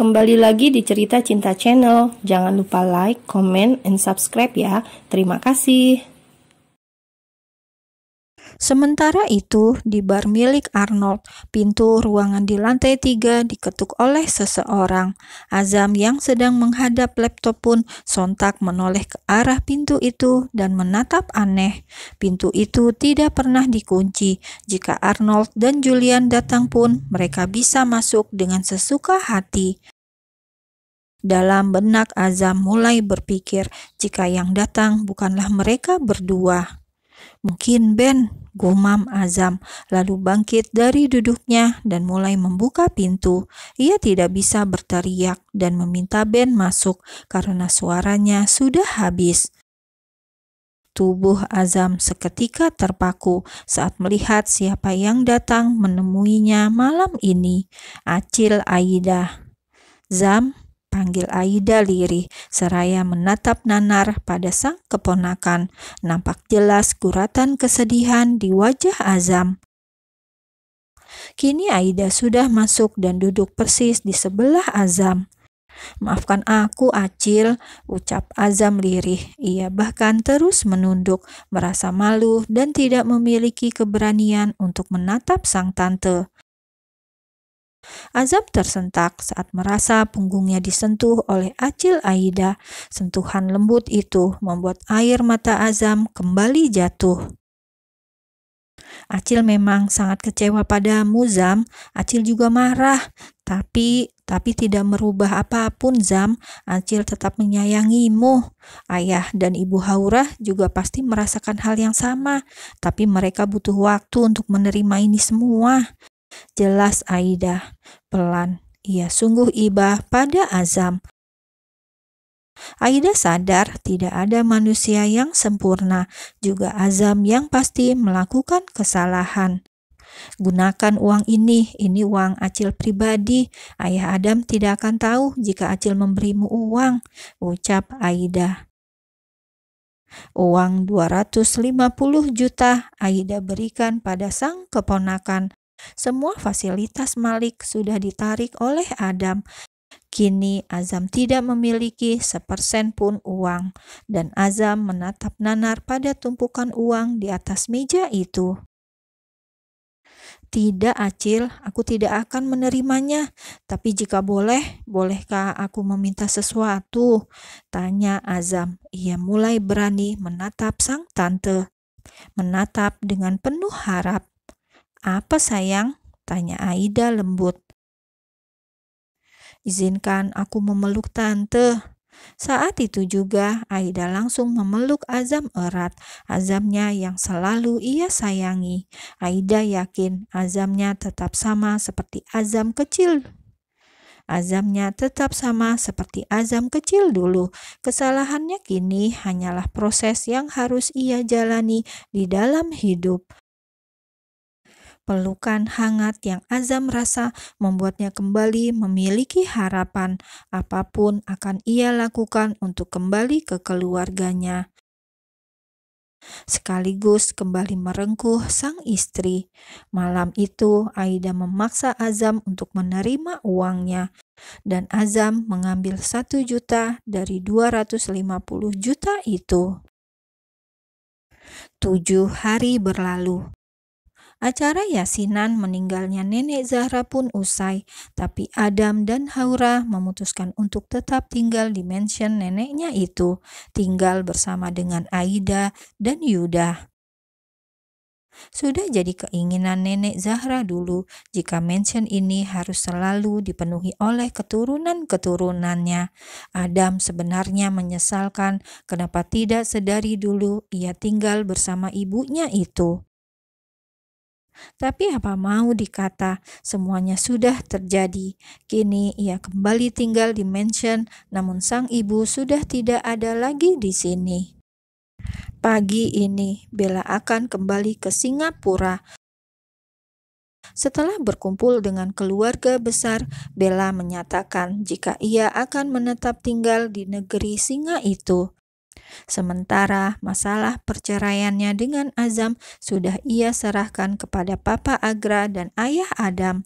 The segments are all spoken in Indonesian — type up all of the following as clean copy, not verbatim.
kembali lagi di Cerita Cinta Channel. Jangan lupa like, comment, and subscribe ya. Terima kasih. Sementara itu, di bar milik Arnold, pintu ruangan di lantai 3 diketuk oleh seseorang. Azam yang sedang menghadap laptop pun sontak menoleh ke arah pintu itu dan menatap aneh. Pintu itu tidak pernah dikunci. Jika Arnold dan Julian datang pun, mereka bisa masuk dengan sesuka hati. Dalam benak Azam mulai berpikir jika yang datang bukanlah mereka berdua. Mungkin Ben, gumam Azam, lalu bangkit dari duduknya dan mulai membuka pintu. Ia tidak bisa berteriak dan meminta Ben masuk karena suaranya sudah habis. Tubuh Azam seketika terpaku saat melihat siapa yang datang menemuinya malam ini. Acil Aida. Zam, panggil Aida lirih, seraya menatap nanar pada sang keponakan. Nampak jelas guratan kesedihan di wajah Azam. Kini Aida sudah masuk dan duduk persis di sebelah Azam. "Maafkan aku, Acil," ucap Azam lirih. Ia bahkan terus menunduk, merasa malu dan tidak memiliki keberanian untuk menatap sang tante. Azam tersentak saat merasa punggungnya disentuh oleh Acil Aida. Sentuhan lembut itu membuat air mata Azam kembali jatuh. "Acil memang sangat kecewa padamu, Zam. Acil juga marah, tapi tidak merubah apapun, Zam. Acil tetap menyayangimu. Ayah dan Ibu Haurah juga pasti merasakan hal yang sama, tapi mereka butuh waktu untuk menerima ini semua," jelas Aida. Pelan, ia sungguh iba pada Azam. Aida sadar tidak ada manusia yang sempurna, juga Azam yang pasti melakukan kesalahan. "Gunakan uang ini uang Acil pribadi. Ayah Adam tidak akan tahu jika Acil memberimu uang," ucap Aida. Uang 250 juta Aida berikan pada sang keponakan. Semua fasilitas Malik sudah ditarik oleh Adam. Kini Azam tidak memiliki sepersen pun uang, dan Azam menatap nanar pada tumpukan uang di atas meja itu. "Tidak, Acil, aku tidak akan menerimanya. Tapi jika boleh, bolehkah aku meminta sesuatu?" tanya Azam. Ia mulai berani menatap sang tante, menatap dengan penuh harap. "Apa sayang?" tanya Aida lembut. "Izinkan aku memeluk tante." Saat itu juga Aida langsung memeluk Azam erat, Azamnya yang selalu ia sayangi. Aida yakin Azamnya tetap sama seperti Azam kecil. Azamnya tetap sama seperti Azam kecil dulu. Kesalahannya kini hanyalah proses yang harus ia jalani di dalam hidup. Pelukan hangat yang Azam rasa membuatnya kembali memiliki harapan. Apapun akan ia lakukan untuk kembali ke keluarganya, sekaligus kembali merengkuh sang istri. Malam itu Aida memaksa Azam untuk menerima uangnya, dan Azam mengambil 1 juta dari 250 juta itu. 7 hari berlalu. Acara yasinan meninggalnya Nenek Zahra pun usai, tapi Adam dan Haura memutuskan untuk tetap tinggal di mansion neneknya itu, tinggal bersama dengan Aida dan Yuda. Sudah jadi keinginan Nenek Zahra dulu jika mansion ini harus selalu dipenuhi oleh keturunan-keturunannya. Adam sebenarnya menyesalkan kenapa tidak sedari dulu ia tinggal bersama ibunya itu. Tapi apa mau dikata, semuanya sudah terjadi. Kini ia kembali tinggal di mansion, namun sang ibu sudah tidak ada lagi di sini. Pagi ini, Bella akan kembali ke Singapura. Setelah berkumpul dengan keluarga besar, Bella menyatakan jika ia akan menetap tinggal di negeri singa itu. Sementara masalah perceraiannya dengan Azam sudah ia serahkan kepada Papa Agra dan Ayah Adam.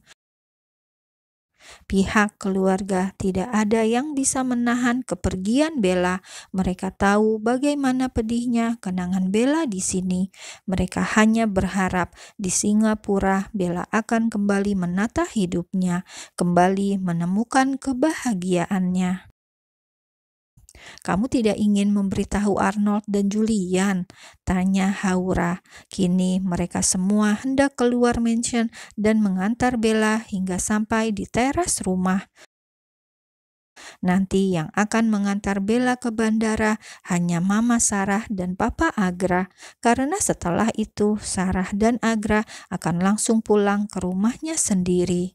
Pihak keluarga tidak ada yang bisa menahan kepergian Bella. Mereka tahu bagaimana pedihnya kenangan Bella di sini. Mereka hanya berharap di Singapura Bella akan kembali menata hidupnya, kembali menemukan kebahagiaannya. "Kamu tidak ingin memberitahu Arnold dan Julian?" tanya Haura. Kini mereka semua hendak keluar mansion dan mengantar Bella hingga sampai di teras rumah. Nanti yang akan mengantar Bella ke bandara hanya Mama Sarah dan Papa Agra, karena setelah itu Sarah dan Agra akan langsung pulang ke rumahnya sendiri.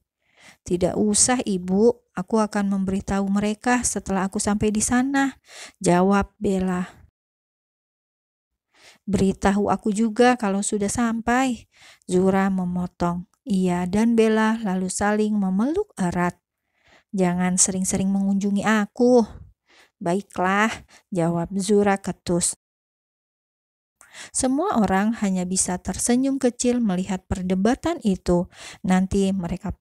"Tidak usah, Ibu. Aku akan memberitahu mereka setelah aku sampai di sana," jawab Bella. "Beritahu aku juga kalau sudah sampai," Zura memotong. Ia dan Bella lalu saling memeluk erat. "Jangan sering-sering mengunjungi aku." "Baiklah," jawab Zura ketus. Semua orang hanya bisa tersenyum kecil melihat perdebatan itu. Nanti mereka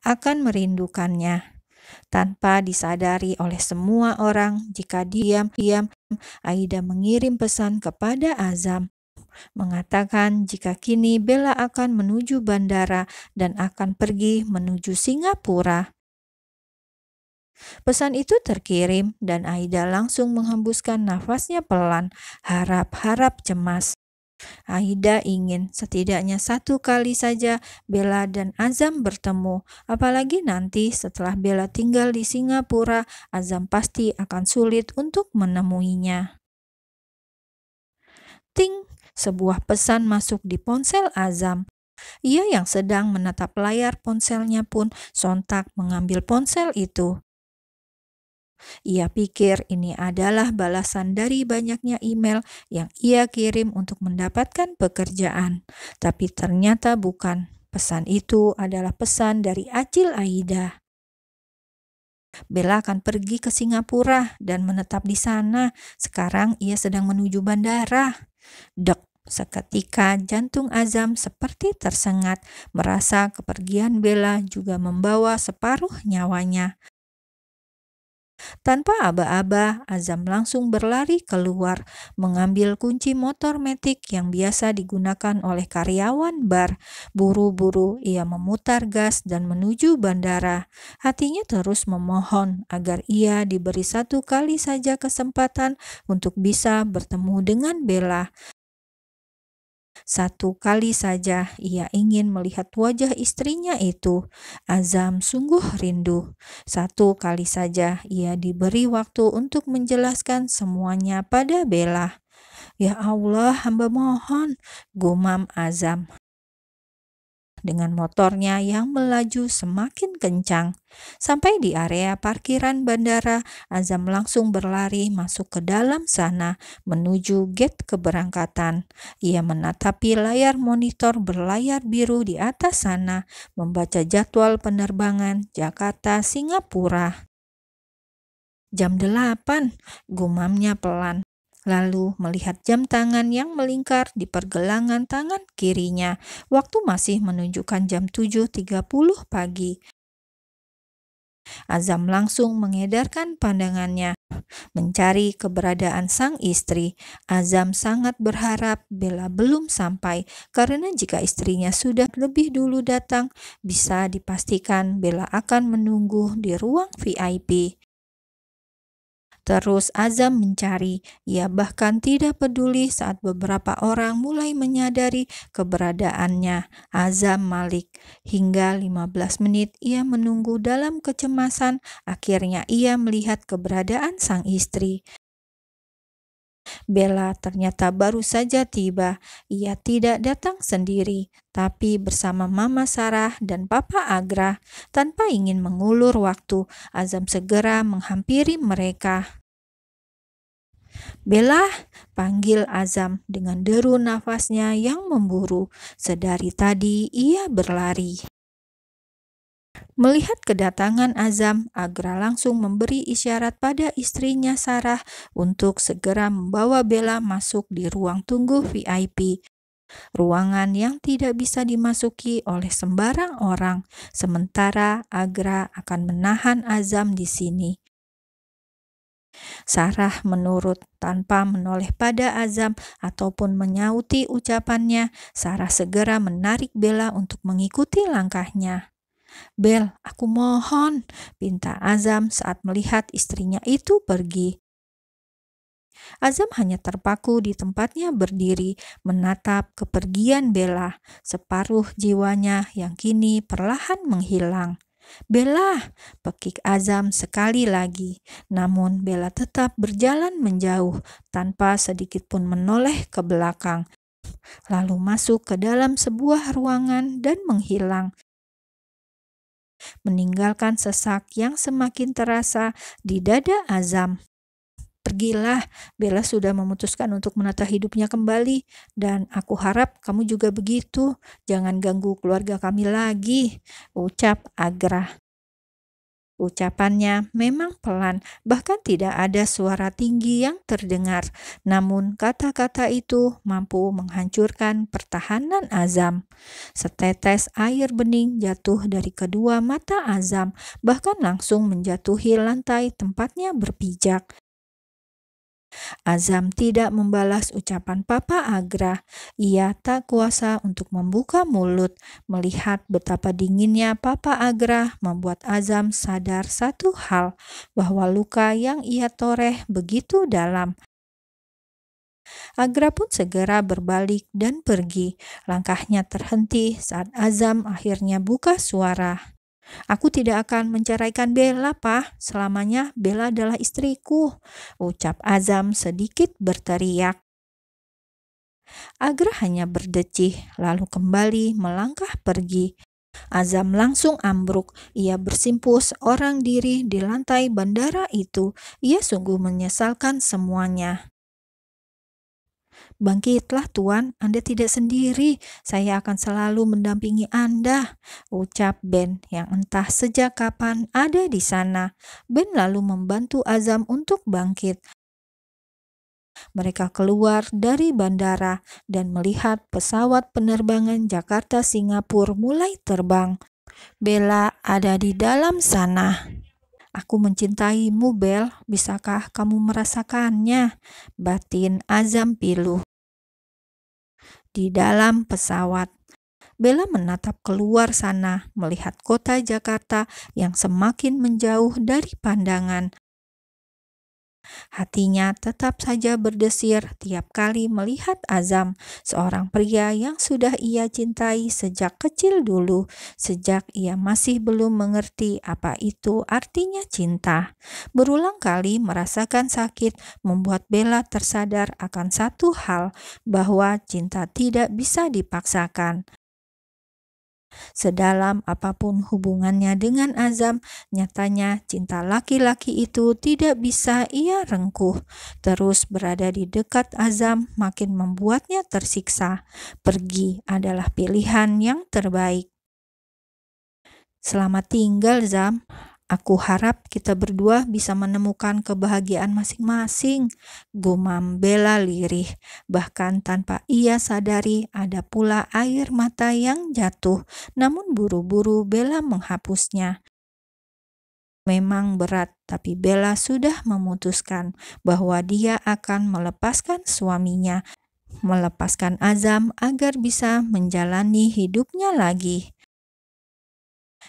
akan merindukannya. Tanpa disadari oleh semua orang, jika diam-diam Aida mengirim pesan kepada Azam, mengatakan jika kini Bella akan menuju bandara dan akan pergi menuju Singapura. Pesan itu terkirim dan Aida langsung menghembuskan nafasnya pelan, harap-harap cemas. Aida ingin setidaknya satu kali saja Bella dan Azam bertemu, apalagi nanti setelah Bella tinggal di Singapura, Azam pasti akan sulit untuk menemuinya. Ting! Sebuah pesan masuk di ponsel Azam. Ia yang sedang menatap layar ponselnya pun sontak mengambil ponsel itu. Ia pikir ini adalah balasan dari banyaknya email yang ia kirim untuk mendapatkan pekerjaan. Tapi ternyata bukan. Pesan itu adalah pesan dari Acil Aida. "Bella akan pergi ke Singapura dan menetap di sana. Sekarang ia sedang menuju bandara." Dek! Seketika jantung Azam seperti tersengat, merasa kepergian Bella juga membawa separuh nyawanya. Tanpa aba-aba, Azam langsung berlari keluar, mengambil kunci motor metik yang biasa digunakan oleh karyawan bar. Buru-buru ia memutar gas dan menuju bandara. Hatinya terus memohon agar ia diberi satu kali saja kesempatan untuk bisa bertemu dengan Bella. Satu kali saja ia ingin melihat wajah istrinya itu. Azam sungguh rindu. Satu kali saja ia diberi waktu untuk menjelaskan semuanya pada Bella. "Ya Allah, hamba mohon," gumam Azam. Dengan motornya yang melaju semakin kencang. Sampai di area parkiran bandara, Azam langsung berlari masuk ke dalam sana menuju gate keberangkatan. Ia menatapi layar monitor berlayar biru di atas sana, membaca jadwal penerbangan Jakarta-Singapura. "Jam 8, gumamnya pelan. Lalu melihat jam tangan yang melingkar di pergelangan tangan kirinya. Waktu masih menunjukkan jam 7.30 pagi. Azam langsung mengedarkan pandangannya, mencari keberadaan sang istri. Azam sangat berharap Bella belum sampai, karena jika istrinya sudah lebih dulu datang, bisa dipastikan Bella akan menunggu di ruang VIP. Terus Azam mencari. Ia bahkan tidak peduli saat beberapa orang mulai menyadari keberadaannya. Azam Malik. Hingga 15 menit ia menunggu dalam kecemasan. Akhirnya ia melihat keberadaan sang istri. Bella ternyata baru saja tiba. Ia tidak datang sendiri, tapi bersama Mama Sarah dan Papa Agra. Tanpa ingin mengulur waktu, Azam segera menghampiri mereka. "Bella," panggil Azam dengan deru nafasnya yang memburu. Sedari tadi ia berlari. Melihat kedatangan Azam, Agra langsung memberi isyarat pada istrinya Sarah untuk segera membawa Bella masuk di ruang tunggu VIP. ruangan yang tidak bisa dimasuki oleh sembarang orang, sementara Agra akan menahan Azam di sini. Sarah menurut tanpa menoleh pada Azam ataupun menyauti ucapannya. Sarah segera menarik Bella untuk mengikuti langkahnya. "Bel, aku mohon," pinta Azam saat melihat istrinya itu pergi. Azam hanya terpaku di tempatnya berdiri, menatap kepergian Bella, separuh jiwanya yang kini perlahan menghilang. "Bella!" pekik Azam sekali lagi, namun Bella tetap berjalan menjauh tanpa sedikit pun menoleh ke belakang, lalu masuk ke dalam sebuah ruangan dan menghilang, meninggalkan sesak yang semakin terasa di dada Azam. "Pergilah, Bella sudah memutuskan untuk menata hidupnya kembali, dan aku harap kamu juga begitu. Jangan ganggu keluarga kami lagi," ucap Agra. Ucapannya memang pelan, bahkan tidak ada suara tinggi yang terdengar. Namun kata-kata itu mampu menghancurkan pertahanan Azam. Setetes air bening jatuh dari kedua mata Azam, bahkan langsung menjatuhi lantai tempatnya berpijak. Azam tidak membalas ucapan Papa Agra. Ia tak kuasa untuk membuka mulut. Melihat betapa dinginnya Papa Agra membuat Azam sadar satu hal, bahwa luka yang ia toreh begitu dalam. Agra pun segera berbalik dan pergi. Langkahnya terhenti saat Azam akhirnya buka suara. "Aku tidak akan menceraikan Bella, Pak. Selamanya Bella adalah istriku," ucap Azam sedikit berteriak. Agra hanya berdecih, lalu kembali melangkah pergi. Azam langsung ambruk. Ia bersimpuh seorang diri di lantai bandara itu. Ia sungguh menyesalkan semuanya. "Bangkitlah Tuan, Anda tidak sendiri. Saya akan selalu mendampingi Anda," ucap Ben yang entah sejak kapan ada di sana. Ben lalu membantu Azam untuk bangkit. Mereka keluar dari bandara dan melihat pesawat penerbangan Jakarta-Singapura mulai terbang. Bella ada di dalam sana. "Aku mencintaimu, Bel. Bisakah kamu merasakannya?" batin Azam pilu. Di dalam pesawat, Bella menatap keluar sana, melihat kota Jakarta yang semakin menjauh dari pandangan. Hatinya tetap saja berdesir tiap kali melihat Azam, seorang pria yang sudah ia cintai sejak kecil dulu, sejak ia masih belum mengerti apa itu artinya cinta. Berulang kali merasakan sakit membuat Bella tersadar akan satu hal, bahwa cinta tidak bisa dipaksakan. Sedalam apapun hubungannya dengan Azam, nyatanya cinta laki-laki itu tidak bisa ia rengkuh. Terus berada di dekat Azam makin membuatnya tersiksa. Pergi adalah pilihan yang terbaik. "Selamat tinggal, Zam. Aku harap kita berdua bisa menemukan kebahagiaan masing-masing," gumam Bella lirih. Bahkan tanpa ia sadari ada pula air mata yang jatuh, namun buru-buru Bella menghapusnya. Memang berat, tapi Bella sudah memutuskan bahwa dia akan melepaskan suaminya, melepaskan Azam agar bisa menjalani hidupnya lagi.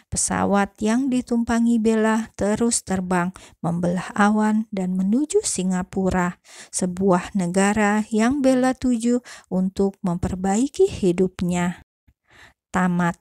Pesawat yang ditumpangi Bella terus terbang, membelah awan dan menuju Singapura, sebuah negara yang Bella tuju untuk memperbaiki hidupnya. Tamat.